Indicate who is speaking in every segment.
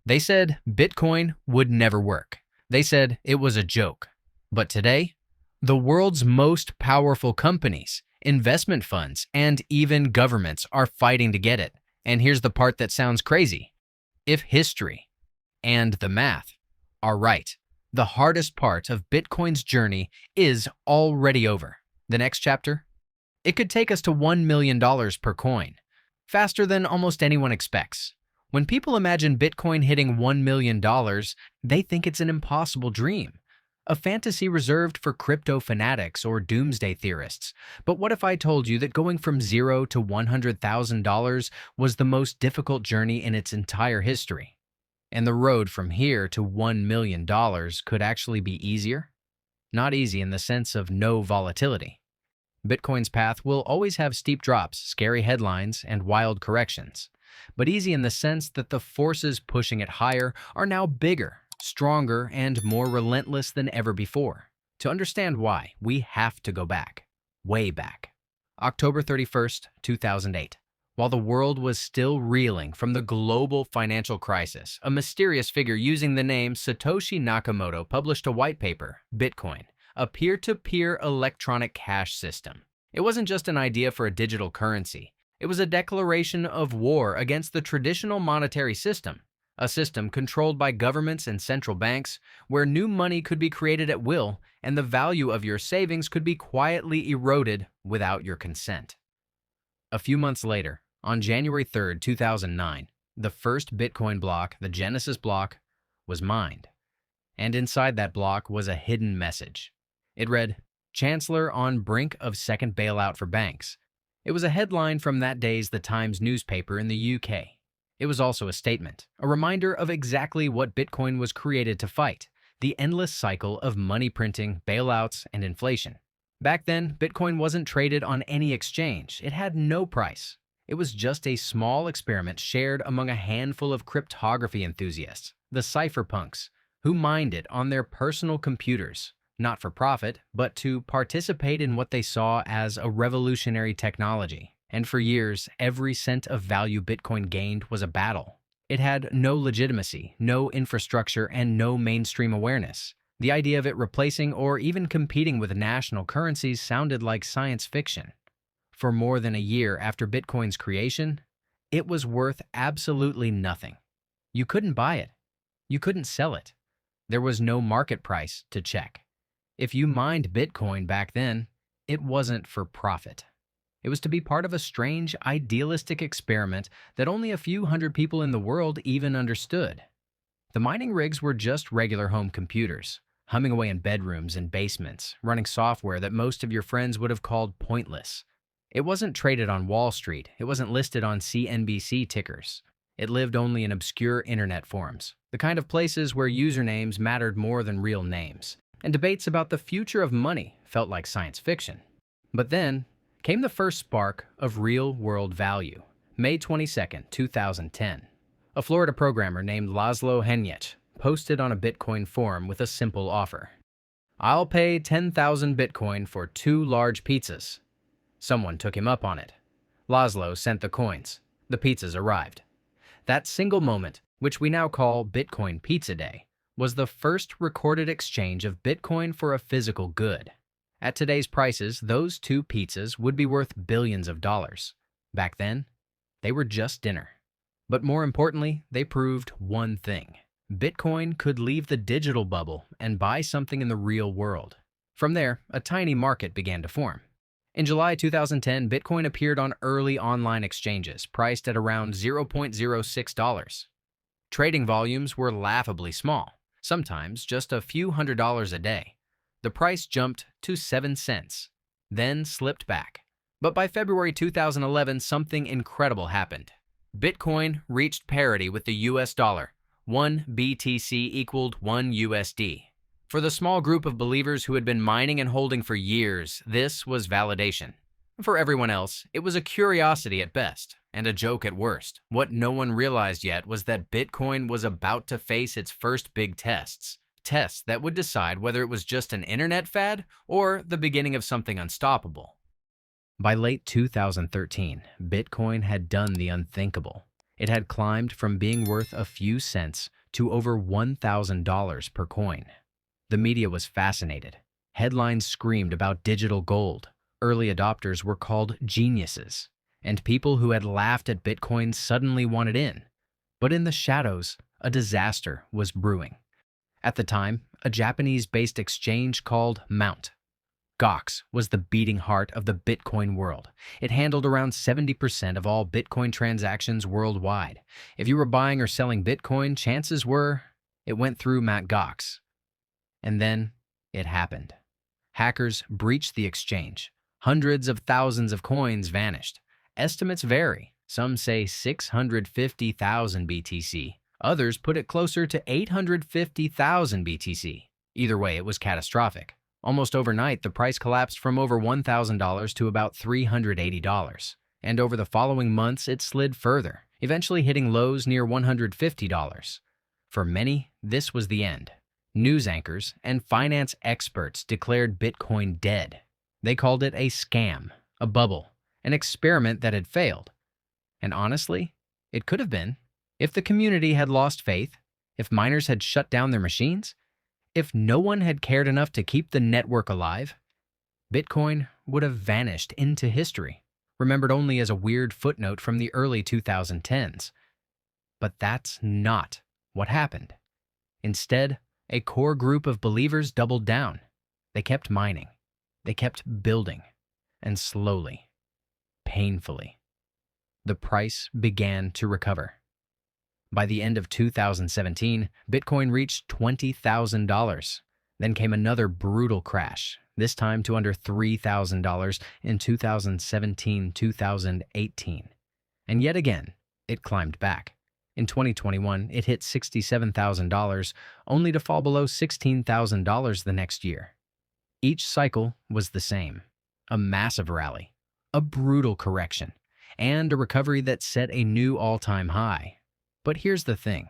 Speaker 1: They said Bitcoin would never work. They said it was a joke. But today, the world's most powerful companies, investment funds, and even governments are fighting to get it. And here's the part that sounds crazy. If history and the math are right, the hardest part of Bitcoin's journey is already over. The next chapter? It could take us to $1 million per coin, faster than almost anyone expects. When people imagine Bitcoin hitting $1 million, they think it's an impossible dream, a fantasy reserved for crypto fanatics or doomsday theorists. But what if I told you that going from zero to $100,000 was the most difficult journey in its entire history? And the road from here to $1 million could actually be easier? Not easy in the sense of no volatility. Bitcoin's path will always have steep drops, scary headlines, and wild corrections, but easy in the sense that the forces pushing it higher are now bigger, stronger, and more relentless than ever before. To understand why, we have to go back, way back. October 31st, 2008. While the world was still reeling from the global financial crisis, a mysterious figure using the name Satoshi Nakamoto published a white paper, Bitcoin, a peer-to-peer electronic cash system. It wasn't just an idea for a digital currency. It was a declaration of war against the traditional monetary system, a system controlled by governments and central banks where new money could be created at will and the value of your savings could be quietly eroded without your consent. A few months later, on January 3rd, 2009, the first Bitcoin block, the Genesis block, was mined. And inside that block was a hidden message. It read, "Chancellor on brink of second bailout for banks." It was a headline from that day's The Times newspaper in the UK. It was also a statement, a reminder of exactly what Bitcoin was created to fight, the endless cycle of money printing, bailouts, and inflation. Back then, Bitcoin wasn't traded on any exchange. It had no price. It was just a small experiment shared among a handful of cryptography enthusiasts, the cypherpunks, who mined it on their personal computers, not for profit, but to participate in what they saw as a revolutionary technology. And for years, every cent of value Bitcoin gained was a battle. It had no legitimacy, no infrastructure, and no mainstream awareness. The idea of it replacing or even competing with national currencies sounded like science fiction. For more than a year after Bitcoin's creation, it was worth absolutely nothing. You couldn't buy it. You couldn't sell it. There was no market price to check. If you mined Bitcoin back then, it wasn't for profit. It was to be part of a strange, idealistic experiment that only a few hundred people in the world even understood. The mining rigs were just regular home computers, humming away in bedrooms and basements, running software that most of your friends would have called pointless. It wasn't traded on Wall Street. It wasn't listed on CNBC tickers. It lived only in obscure internet forums, the kind of places where usernames mattered more than real names, and debates about the future of money felt like science fiction. But then came the first spark of real-world value, May 22, 2010. A Florida programmer named Laszlo Henyech posted on a Bitcoin forum with a simple offer. "I'll pay 10,000 Bitcoin for 2 large pizzas." Someone took him up on it. Laszlo sent the coins. The pizzas arrived. That single moment, which we now call Bitcoin Pizza Day, was the first recorded exchange of Bitcoin for a physical good. At today's prices, those 2 pizzas would be worth billions of dollars. Back then, they were just dinner. But more importantly, they proved one thing. Bitcoin could leave the digital bubble and buy something in the real world. From there, a tiny market began to form. In July 2010, Bitcoin appeared on early online exchanges, priced at around $0.06. Trading volumes were laughably small, sometimes just a few $100s a day. The price jumped to 7 cents, then slipped back. But by February 2011, something incredible happened. Bitcoin reached parity with the US dollar. 1 BTC equaled 1 USD. For the small group of believers who had been mining and holding for years, this was validation. For everyone else, it was a curiosity at best, and a joke at worst. What no one realized yet was that Bitcoin was about to face its first big tests. Tests that would decide whether it was just an internet fad or the beginning of something unstoppable. By late 2013, Bitcoin had done the unthinkable. It had climbed from being worth a few cents to over $1,000 per coin. The media was fascinated. Headlines screamed about digital gold. Early adopters were called geniuses, and people who had laughed at Bitcoin suddenly wanted in. But in the shadows, a disaster was brewing. At the time, a Japanese-based exchange called Mount Gox was the beating heart of the Bitcoin world. It handled around 70% of all Bitcoin transactions worldwide. If you were buying or selling Bitcoin, chances were it went through Mt. Gox. And then it happened. Hackers breached the exchange. Hundreds of thousands of coins vanished. Estimates vary. Some say 650,000 BTC. Others put it closer to 850,000 BTC. Either way, it was catastrophic. Almost overnight, the price collapsed from over $1,000 to about $380. And over the following months, it slid further, eventually hitting lows near $150. For many, this was the end. News anchors and finance experts declared Bitcoin dead. They called it a scam, a bubble, an experiment that had failed. And honestly, it could have been. If the community had lost faith, if miners had shut down their machines, if no one had cared enough to keep the network alive, Bitcoin would have vanished into history, remembered only as a weird footnote from the early 2010s. But that's not what happened. Instead, a core group of believers doubled down. They kept mining. They kept building. And slowly, painfully, the price began to recover. By the end of 2017, Bitcoin reached $20,000. Then came another brutal crash, this time to under $3,000 in 2017-2018. And yet again, it climbed back. In 2021, it hit $67,000, only to fall below $16,000 the next year. Each cycle was the same: a massive rally, a brutal correction, and a recovery that set a new all-time high. But here's the thing.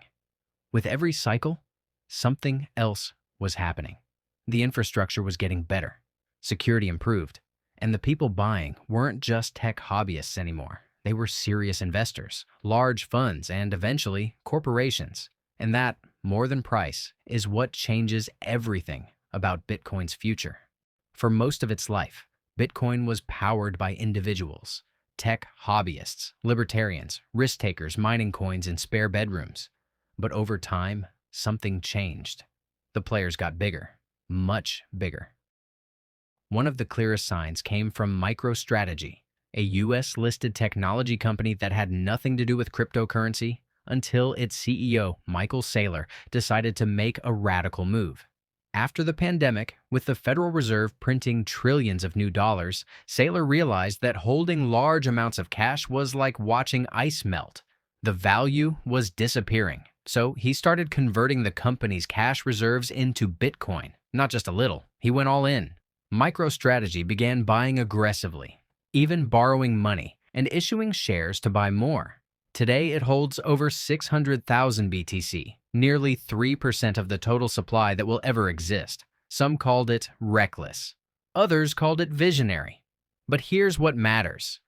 Speaker 1: With every cycle, something else was happening. The infrastructure was getting better, security improved, and the people buying weren't just tech hobbyists anymore. They were serious investors, large funds, and eventually corporations. And that, more than price, is what changes everything about Bitcoin's future. For most of its life, Bitcoin was powered by individuals. Tech hobbyists, libertarians, risk-takers mining coins in spare bedrooms. But over time, something changed. The players got bigger, much bigger. One of the clearest signs came from MicroStrategy, a US-listed technology company that had nothing to do with cryptocurrency until its CEO, Michael Saylor, decided to make a radical move. After the pandemic, with the Federal Reserve printing trillions of new dollars, Saylor realized that holding large amounts of cash was like watching ice melt. The value was disappearing, so he started converting the company's cash reserves into Bitcoin. Not just a little, he went all in. MicroStrategy began buying aggressively, even borrowing money and issuing shares to buy more. Today, it holds over 600,000 BTC, nearly 3% of the total supply that will ever exist. Some called it reckless. Others called it visionary. But here's what matters.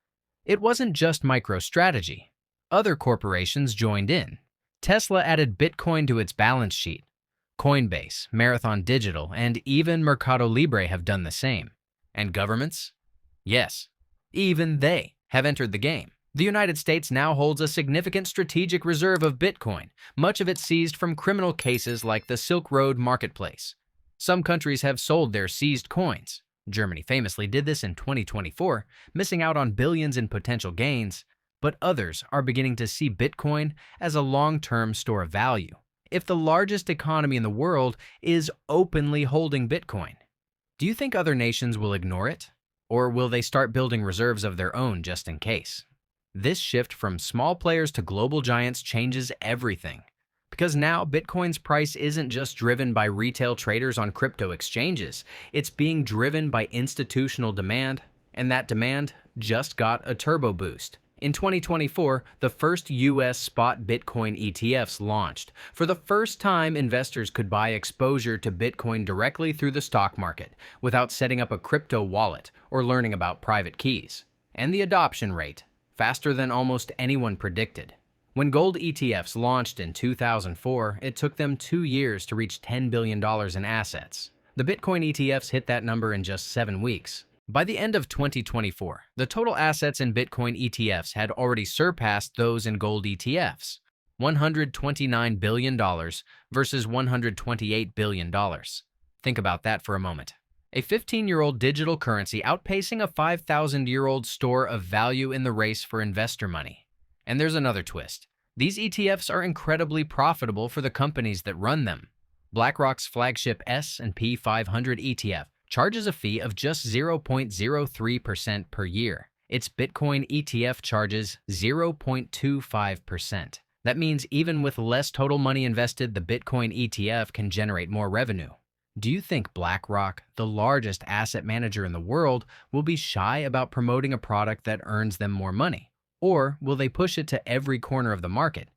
Speaker 1: It wasn't just MicroStrategy. Other corporations joined in. Tesla added Bitcoin to its balance sheet. Coinbase, Marathon Digital, and even Mercado Libre have done the same. And governments? Yes, even they have entered the game. The United States now holds a significant strategic reserve of Bitcoin, much of it seized from criminal cases like the Silk Road Marketplace. Some countries have sold their seized coins. Germany famously did this in 2024, missing out on billions in potential gains, but others are beginning to see Bitcoin as a long-term store of value. If the largest economy in the world is openly holding Bitcoin, do you think other nations will ignore it? Or will they start building reserves of their own just in case? This shift from small players to global giants changes everything. Because now Bitcoin's price isn't just driven by retail traders on crypto exchanges, it's being driven by institutional demand, and that demand just got a turbo boost. In 2024, the first US spot Bitcoin ETFs launched. For the first time, investors could buy exposure to Bitcoin directly through the stock market, without setting up a crypto wallet or learning about private keys. And the adoption rate, faster than almost anyone predicted. When gold ETFs launched in 2004, it took them 2 years to reach $10 billion in assets. The Bitcoin ETFs hit that number in just 7 weeks. By the end of 2024, the total assets in Bitcoin ETFs had already surpassed those in gold ETFs, $129 billion versus $128 billion. Think about that for a moment. A 15-year-old digital currency outpacing a 5,000-year-old store of value in the race for investor money. And there's another twist. These ETFs are incredibly profitable for the companies that run them. BlackRock's flagship S&P 500 ETF charges a fee of just 0.03% per year. Its Bitcoin ETF charges 0.25%. That means even with less total money invested, the Bitcoin ETF can generate more revenue. Do you think BlackRock, the largest asset manager in the world, will be shy about promoting a product that earns them more money? Or will they push it to every corner of the market?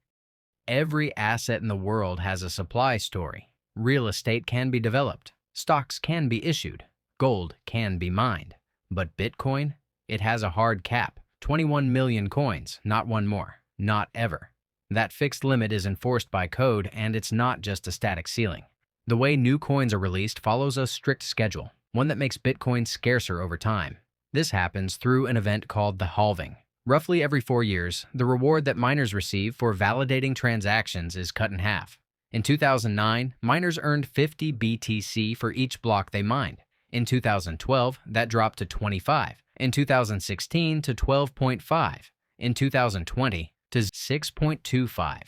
Speaker 1: Every asset in the world has a supply story. Real estate can be developed. Stocks can be issued. Gold can be mined. But Bitcoin? It has a hard cap. 21 million coins, not one more. Not ever. That fixed limit is enforced by code, and it's not just a static ceiling. The way new coins are released follows a strict schedule, one that makes Bitcoin scarcer over time. This happens through an event called the Halving. Roughly every 4 years, the reward that miners receive for validating transactions is cut in half. In 2009, miners earned 50 BTC for each block they mined. In 2012, that dropped to 25. In 2016, to 12.5. In 2020, to 6.25.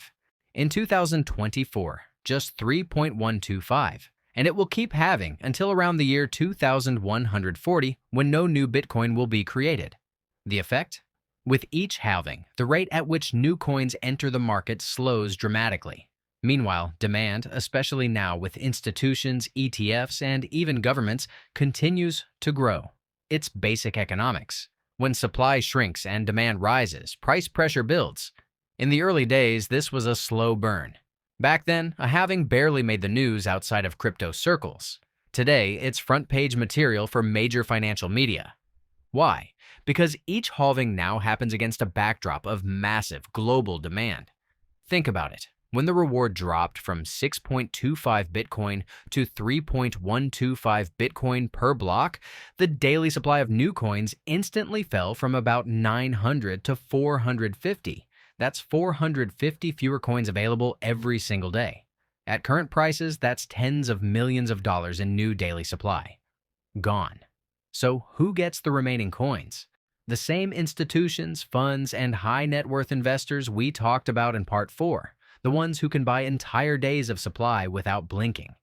Speaker 1: In 2024, just 3.125. And it will keep halving until around the year 2140, when no new Bitcoin will be created. The effect? With each halving, the rate at which new coins enter the market slows dramatically. Meanwhile, demand, especially now with institutions, ETFs, and even governments, continues to grow. It's basic economics. When supply shrinks and demand rises, price pressure builds. In the early days, this was a slow burn. Back then, a halving barely made the news outside of crypto circles. Today, it's front-page material for major financial media. Why? Because each halving now happens against a backdrop of massive global demand. Think about it. When the reward dropped from 6.25 Bitcoin to 3.125 Bitcoin per block, the daily supply of new coins instantly fell from about 900 to 450. That's 450 fewer coins available every single day. At current prices, that's tens of millions of dollars in new daily supply. Gone. So who gets the remaining coins? The same institutions, funds, and high net worth investors we talked about in Part 4, the ones who can buy entire days of supply without blinking.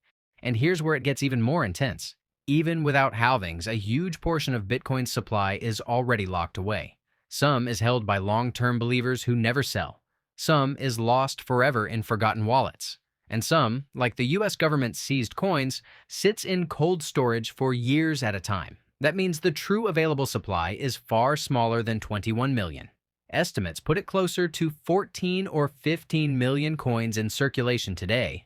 Speaker 1: And here's where it gets even more intense. Even without halvings, a huge portion of Bitcoin's supply is already locked away. Some is held by long-term believers who never sell. Some is lost forever in forgotten wallets. And some, like the US government's seized coins, sits in cold storage for years at a time. That means the true available supply is far smaller than 21 million. Estimates put it closer to 14 or 15 million coins in circulation today,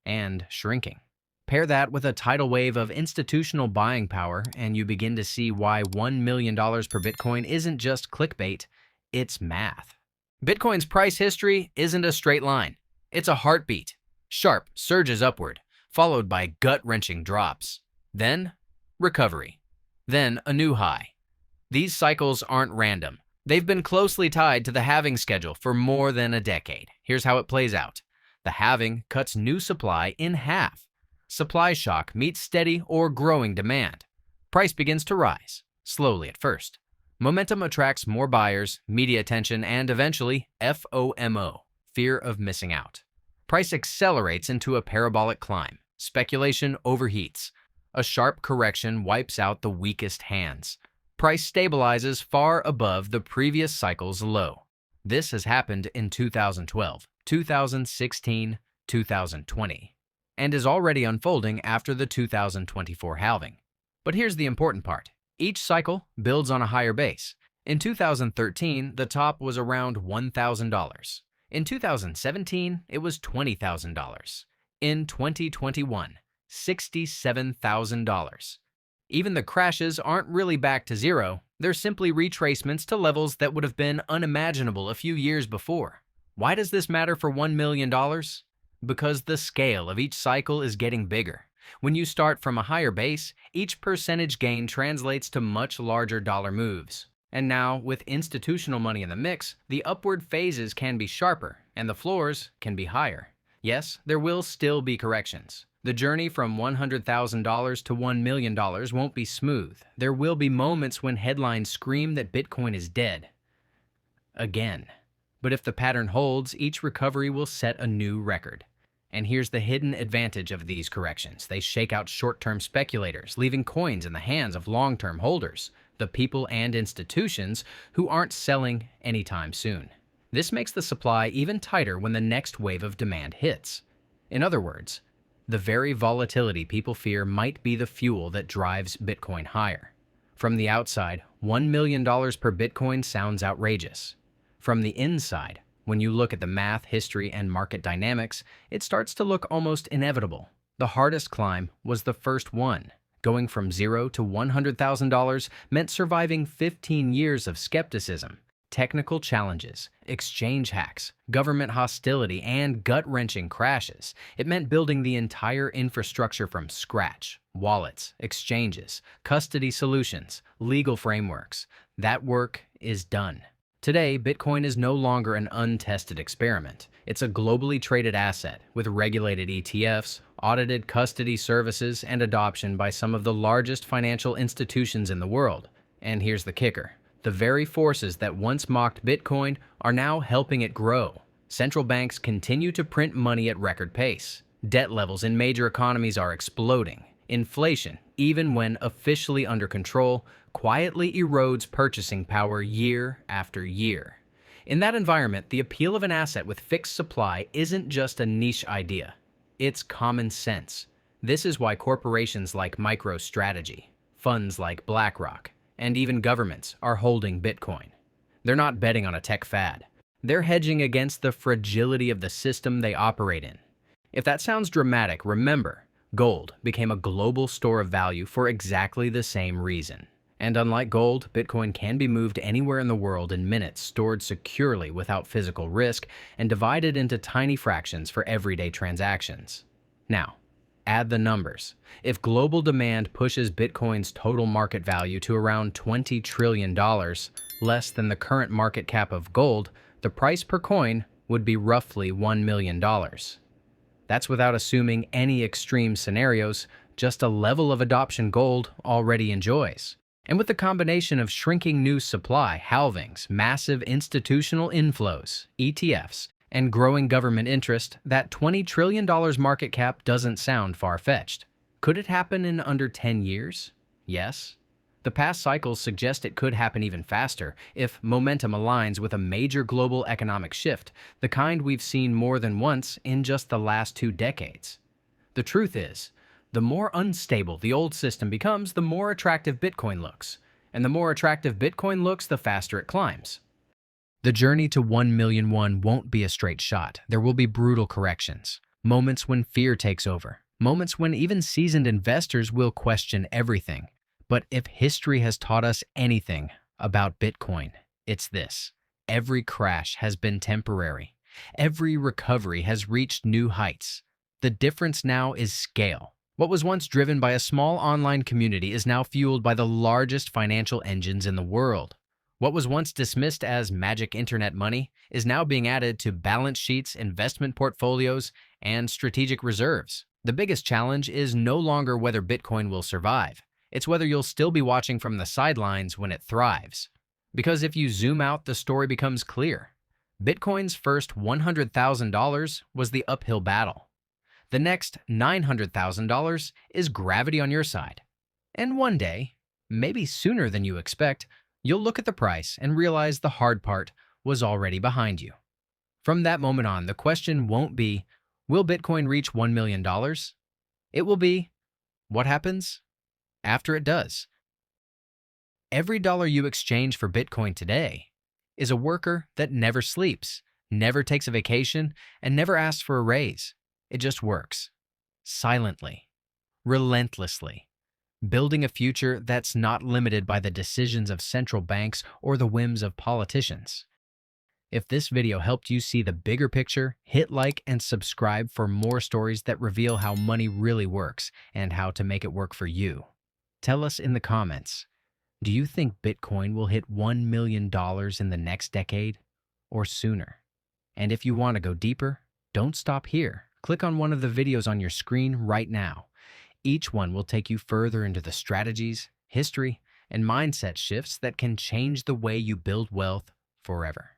Speaker 1: and shrinking. Pair that with a tidal wave of institutional buying power, and you begin to see why $1 million per Bitcoin isn't just clickbait, it's math. Bitcoin's price history isn't a straight line. It's a heartbeat. Sharp surges upward, followed by gut-wrenching drops. Then, recovery. Then a new high. These cycles aren't random. They've been closely tied to the halving schedule for more than a decade. Here's how it plays out. The halving cuts new supply in half. Supply shock meets steady or growing demand. Price begins to rise, slowly at first. Momentum attracts more buyers, media attention, and eventually FOMO, fear of missing out. Price accelerates into a parabolic climb. Speculation overheats. A sharp correction wipes out the weakest hands. Price stabilizes far above the previous cycle's low. This has happened in 2012, 2016, 2020, and is already unfolding after the 2024 halving. But here's the important part. Each cycle builds on a higher base. In 2013, the top was around $1,000. In 2017, it was $20,000. In 2021, $67,000. Even the crashes aren't really back to zero. They're simply retracements to levels that would have been unimaginable a few years before. Why does this matter for $1 million? Because the scale of each cycle is getting bigger. When you start from a higher base, each percentage gain translates to much larger dollar moves. And now, with institutional money in the mix, the upward phases can be sharper, and the floors can be higher. Yes, there will still be corrections. The journey from $100,000 to $1 million won't be smooth. There will be moments when headlines scream that Bitcoin is dead. Again. But if the pattern holds, each recovery will set a new record. And here's the hidden advantage of these corrections. They shake out short-term speculators, leaving coins in the hands of long-term holders, the people and institutions who aren't selling anytime soon. This makes the supply even tighter when the next wave of demand hits. In other words, the very volatility people fear might be the fuel that drives Bitcoin higher. From the outside, $1 million per Bitcoin sounds outrageous. From the inside, when you look at the math, history, and market dynamics, it starts to look almost inevitable. The hardest climb was the first one. Going from $0 to $100,000 meant surviving 15 years of skepticism, technical challenges, exchange hacks, government hostility, and gut-wrenching crashes. It meant building the entire infrastructure from scratch: wallets, exchanges, custody solutions, legal frameworks. That work is done. Today, Bitcoin is no longer an untested experiment. It's a globally traded asset with regulated ETFs, audited custody services, and adoption by some of the largest financial institutions in the world. And here's the kicker. The very forces that once mocked Bitcoin are now helping it grow. Central banks continue to print money at record pace. Debt levels in major economies are exploding. Inflation, even when officially under control, quietly erodes purchasing power year after year. In that environment, the appeal of an asset with fixed supply isn't just a niche idea. It's common sense. This is why corporations like MicroStrategy, funds like BlackRock, and even governments are holding Bitcoin. They're not betting on a tech fad. They're hedging against the fragility of the system they operate in. If that sounds dramatic, remember, gold became a global store of value for exactly the same reason. And unlike gold, Bitcoin can be moved anywhere in the world in minutes, stored securely without physical risk, and divided into tiny fractions for everyday transactions. Now, add the numbers. If global demand pushes Bitcoin's total market value to around $20 trillion, less than the current market cap of gold, the price per coin would be roughly $1 million. That's without assuming any extreme scenarios, just a level of adoption gold already enjoys. And with the combination of shrinking new supply, halvings, massive institutional inflows, ETFs, and growing government interest, that $20 trillion market cap doesn't sound far-fetched. Could it happen in under 10 years? Yes. The past cycles suggest it could happen even faster if momentum aligns with a major global economic shift, the kind we've seen more than once in just the last 2 decades. The truth is, the more unstable the old system becomes, the more attractive Bitcoin looks. And the more attractive Bitcoin looks, the faster it climbs. The journey to 1,000,001 won't be a straight shot. There will be brutal corrections, moments when fear takes over, moments when even seasoned investors will question everything. But if history has taught us anything about Bitcoin, it's this. Every crash has been temporary. Every recovery has reached new heights. The difference now is scale. What was once driven by a small online community is now fueled by the largest financial engines in the world. What was once dismissed as magic internet money is now being added to balance sheets, investment portfolios, and strategic reserves. The biggest challenge is no longer whether Bitcoin will survive. It's whether you'll still be watching from the sidelines when it thrives. Because if you zoom out, the story becomes clear. Bitcoin's first $100,000 was the uphill battle. The next $900,000 is gravity on your side. And one day, maybe sooner than you expect, you'll look at the price and realize the hard part was already behind you. From that moment on, the question won't be, will Bitcoin reach $1 million? It will be, what happens after it does? Every dollar you exchange for Bitcoin today is a worker that never sleeps, never takes a vacation, and never asks for a raise. It just works. Silently. Relentlessly. Building a future that's not limited by the decisions of central banks or the whims of politicians. If this video helped you see the bigger picture, hit like and subscribe for more stories that reveal how money really works and how to make it work for you. Tell us in the comments, do you think Bitcoin will hit $1 million in the next decade or sooner? And if you want to go deeper, don't stop here. Click on one of the videos on your screen right now. Each one will take you further into the strategies, history, and mindset shifts that can change the way you build wealth forever.